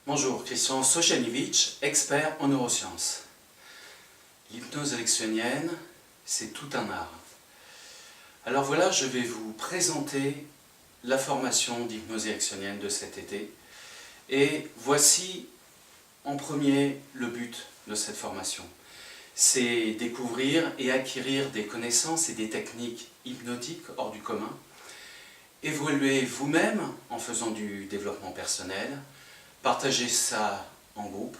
Bonjour, Christian Sojanovic, expert en neurosciences. L'hypnose ericksonienne, c'est tout un art. Alors voilà, je vais vous présenter la formation d'hypnose ericksonienne de cet été. Et voici en premier le but de cette formation. C'est découvrir et acquérir des connaissances et des techniques hypnotiques hors du commun, évoluer vous-même en faisant du développement personnel, partager ça en groupe,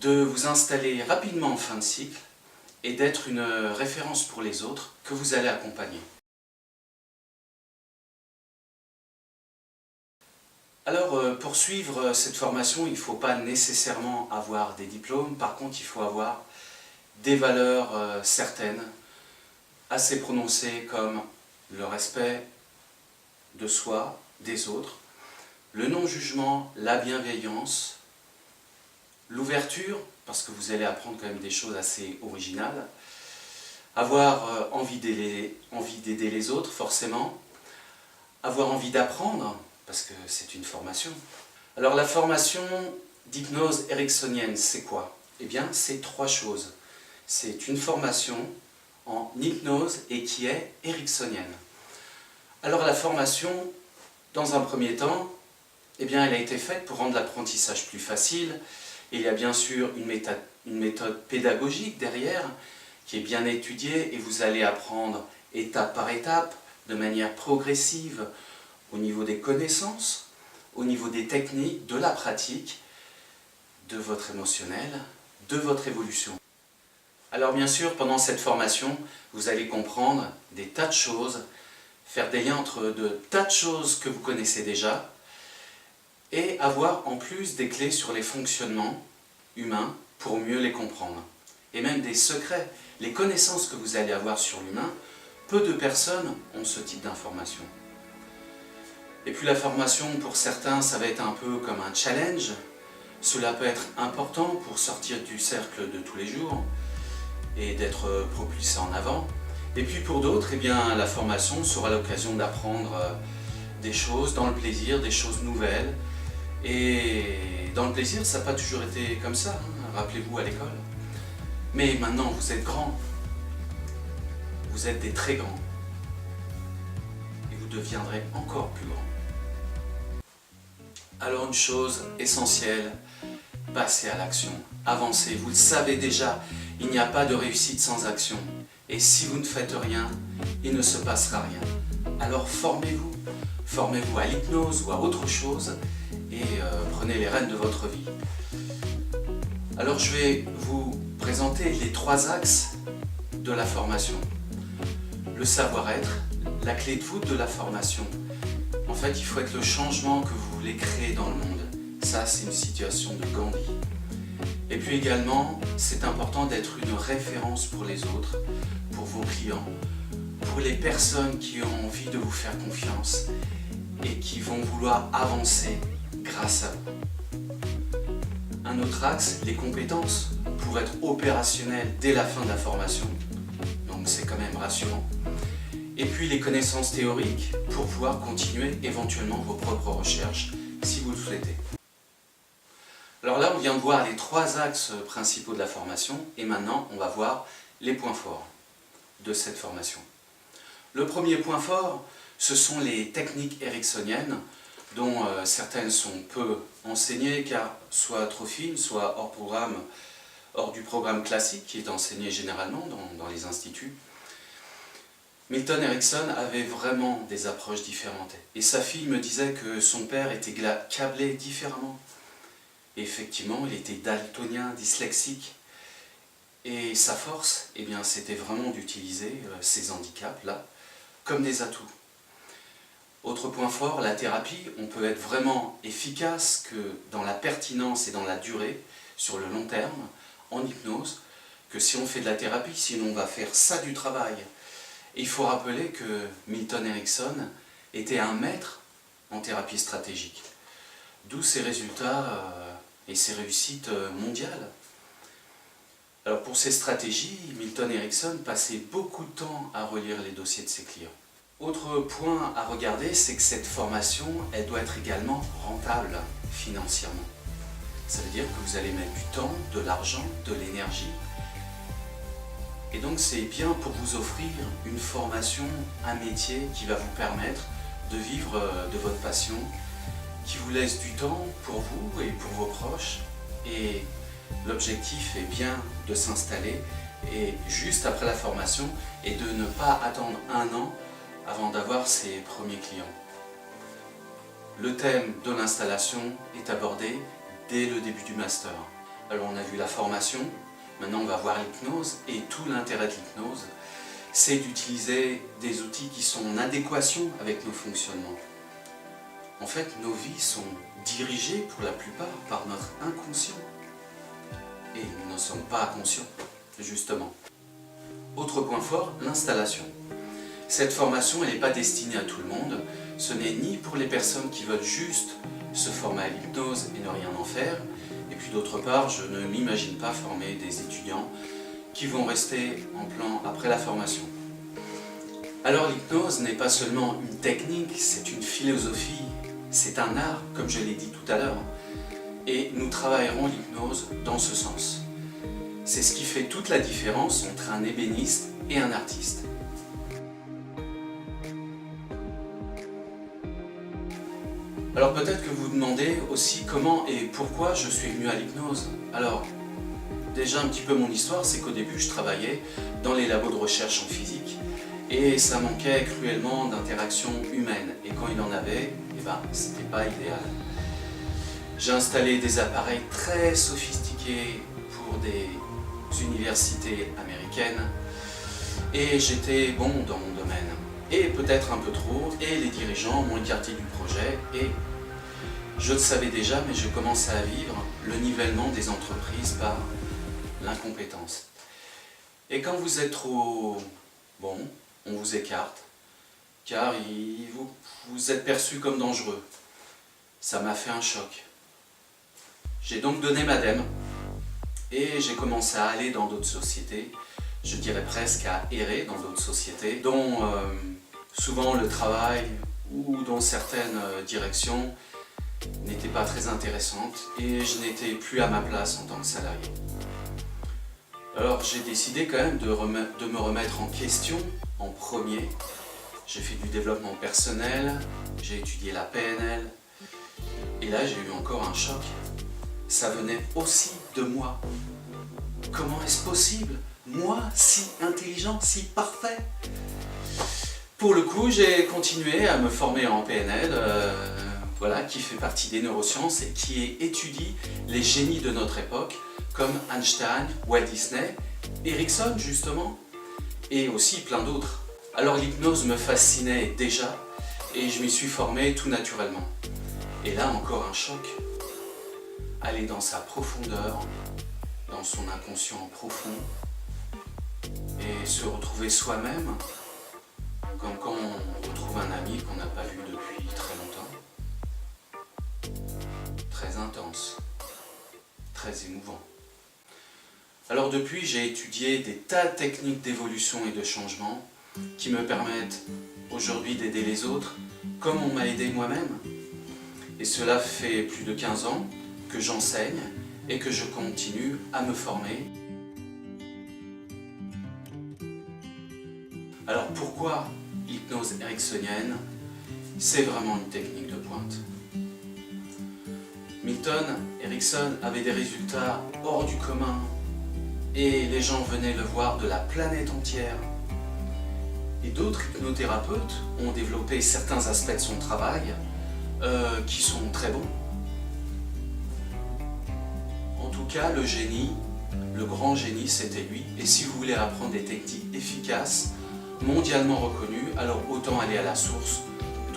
de vous installer rapidement en fin de cycle et d'être une référence pour les autres que vous allez accompagner. Alors, pour suivre cette formation, il ne faut pas nécessairement avoir des diplômes, par contre il faut avoir des valeurs certaines, assez prononcées comme le respect de soi, des autres, le non-jugement, la bienveillance, l'ouverture, parce que vous allez apprendre quand même des choses assez originales, avoir envie d'aider les autres, forcément, avoir envie d'apprendre, parce que c'est une formation. Alors la formation d'hypnose ericksonienne, c'est quoi? Eh bien, c'est trois choses. C'est une formation en hypnose et qui est ericksonienne. Alors la formation, dans un premier temps, eh bien, elle a été faite pour rendre l'apprentissage plus facile. Et il y a bien sûr une méthode pédagogique derrière, qui est bien étudiée, et vous allez apprendre étape par étape, de manière progressive, au niveau des connaissances, au niveau des techniques, de la pratique, de votre émotionnel, de votre évolution. Alors bien sûr, pendant cette formation, vous allez comprendre des tas de choses, faire des liens entre de tas de choses que vous connaissez déjà, et avoir en plus des clés sur les fonctionnements humains pour mieux les comprendre. Et même des secrets, les connaissances que vous allez avoir sur l'humain, peu de personnes ont ce type d'informations. Et puis la formation, pour certains, ça va être un peu comme un challenge. Cela peut être important pour sortir du cercle de tous les jours et d'être propulsé en avant. Et puis pour d'autres, eh bien, la formation sera l'occasion d'apprendre des choses dans le plaisir, des choses nouvelles. Et dans le plaisir, ça n'a pas toujours été comme ça, hein, rappelez-vous à l'école. Mais maintenant, vous êtes grands. Vous êtes des très grands. Et vous deviendrez encore plus grands. Alors une chose essentielle, passez à l'action, avancez. Vous le savez déjà, il n'y a pas de réussite sans action. Et si vous ne faites rien, il ne se passera rien. Alors formez-vous. Formez-vous à l'hypnose ou à autre chose et prenez les rênes de votre vie. Alors je vais vous présenter les trois axes de la formation. Le savoir-être, la clé de voûte de la formation. En fait, il faut être le changement que vous voulez créer dans le monde. Ça, c'est une situation de Gandhi. Et puis également, c'est important d'être une référence pour les autres, pour vos clients, pour les personnes qui ont envie de vous faire confiance et qui vont vouloir avancer grâce à vous. Un autre axe, les compétences, pour être opérationnel dès la fin de la formation. Donc c'est quand même rassurant. Et puis les connaissances théoriques pour pouvoir continuer éventuellement vos propres recherches si vous le souhaitez. Alors là, on vient de voir les trois axes principaux de la formation et maintenant, on va voir les points forts de cette formation. Le premier point fort, ce sont les techniques ericksoniennes dont certaines sont peu enseignées car soit trop fines, soit hors du programme classique qui est enseigné généralement dans les instituts. Milton Erickson avait vraiment des approches différentes et sa fille me disait que son père était câblé différemment. Et effectivement, il était daltonien, dyslexique et sa force, eh bien, c'était vraiment d'utiliser ces handicaps-là comme des atouts. Autre point fort, la thérapie, on peut être vraiment efficace que dans la pertinence et dans la durée, sur le long terme, en hypnose, que si on fait de la thérapie, sinon on va faire ça du travail. Et il faut rappeler que Milton Erickson était un maître en thérapie stratégique, d'où ses résultats et ses réussites mondiales. Alors pour ces stratégies, Milton Erickson passait beaucoup de temps à relire les dossiers de ses clients. Autre point à regarder, c'est que cette formation, elle doit être également rentable financièrement. Ça veut dire que vous allez mettre du temps, de l'argent, de l'énergie. Et donc c'est bien pour vous offrir une formation, un métier qui va vous permettre de vivre de votre passion, qui vous laisse du temps pour vous et pour vos proches. Et l'objectif est bien de s'installer et juste après la formation et de ne pas attendre 1 an avant d'avoir ses premiers clients. Le thème de l'installation est abordé dès le début du master. Alors on a vu la formation, maintenant on va voir l'hypnose et tout l'intérêt de l'hypnose, c'est d'utiliser des outils qui sont en adéquation avec nos fonctionnements. En fait, nos vies sont dirigées pour la plupart par notre inconscient. Et nous n'en sommes pas conscients, justement. Autre point fort, l'installation. Cette formation, elle n'est pas destinée à tout le monde. Ce n'est ni pour les personnes qui veulent juste se former à l'hypnose et ne rien en faire. Et puis d'autre part, je ne m'imagine pas former des étudiants qui vont rester en plan après la formation. Alors l'hypnose n'est pas seulement une technique, c'est une philosophie, c'est un art, comme je l'ai dit tout à l'heure. Et nous travaillerons l'hypnose dans ce sens. C'est ce qui fait toute la différence entre un ébéniste et un artiste. Alors peut-être que vous vous demandez aussi comment et pourquoi je suis venu à l'hypnose. Alors, déjà un petit peu mon histoire, c'est qu'au début je travaillais dans les labos de recherche en physique et ça manquait cruellement d'interaction humaine. Et quand il en avait, c'était pas idéal. J'ai installé des appareils très sophistiqués pour des universités américaines et j'étais bon dans mon domaine. Et peut-être un peu trop, et les dirigeants m'ont écarté du projet et je le savais déjà, mais je commençais à vivre le nivellement des entreprises par l'incompétence. Et quand vous êtes trop bon, on vous écarte, car vous êtes perçu comme dangereux. Ça m'a fait un choc. J'ai donc donné ma dème et j'ai commencé à aller dans d'autres sociétés, je dirais presque à errer dans d'autres sociétés, dont souvent le travail ou dont certaines directions n'étaient pas très intéressantes et je n'étais plus à ma place en tant que salarié. Alors j'ai décidé quand même de me remettre en question en premier. J'ai fait du développement personnel, j'ai étudié la PNL et là j'ai eu encore un choc. Ça venait aussi de moi. Comment est-ce possible? Moi, si intelligent, si parfait? Pour le coup, j'ai continué à me former en PNL, qui fait partie des neurosciences et qui étudie les génies de notre époque, comme Einstein, Walt Disney, Erickson justement, et aussi plein d'autres. Alors l'hypnose me fascinait déjà et je m'y suis formé tout naturellement. Et là encore un choc. Aller dans sa profondeur, dans son inconscient profond, et se retrouver soi-même, comme quand on retrouve un ami qu'on n'a pas vu depuis très longtemps. Très intense, très émouvant. Alors depuis, j'ai étudié des tas de techniques d'évolution et de changement qui me permettent aujourd'hui d'aider les autres comme on m'a aidé moi-même. Et cela fait plus de 15 ans que j'enseigne et que je continue à me former. Alors pourquoi l'hypnose ericksonienne? C'est vraiment une technique de pointe. Milton Erickson avait des résultats hors du commun et les gens venaient le voir de la planète entière. Et d'autres hypnothérapeutes ont développé certains aspects de son travail qui sont très bons. En tout cas, le génie, le grand génie, c'était lui. Et si vous voulez apprendre des techniques efficaces, mondialement reconnues, alors autant aller à la source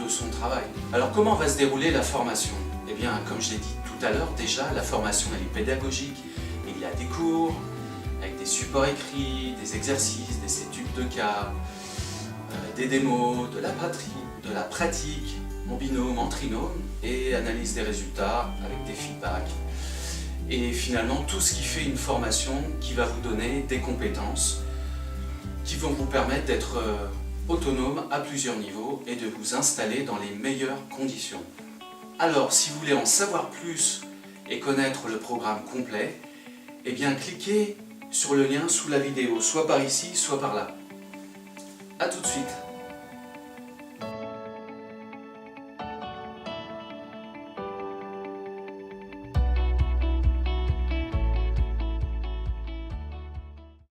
de son travail. Alors comment va se dérouler la formation? Eh bien, comme je l'ai dit tout à l'heure, déjà, la formation elle est pédagogique. Il y a des cours, avec des supports écrits, des exercices, des études de cas, des démos, de la pratique, en binôme, en trinôme, et analyse des résultats avec des feedbacks. Et finalement, tout ce qui fait une formation qui va vous donner des compétences qui vont vous permettre d'être autonome à plusieurs niveaux et de vous installer dans les meilleures conditions. Alors, si vous voulez en savoir plus et connaître le programme complet, eh bien cliquez sur le lien sous la vidéo, soit par ici, soit par là. A tout de suite.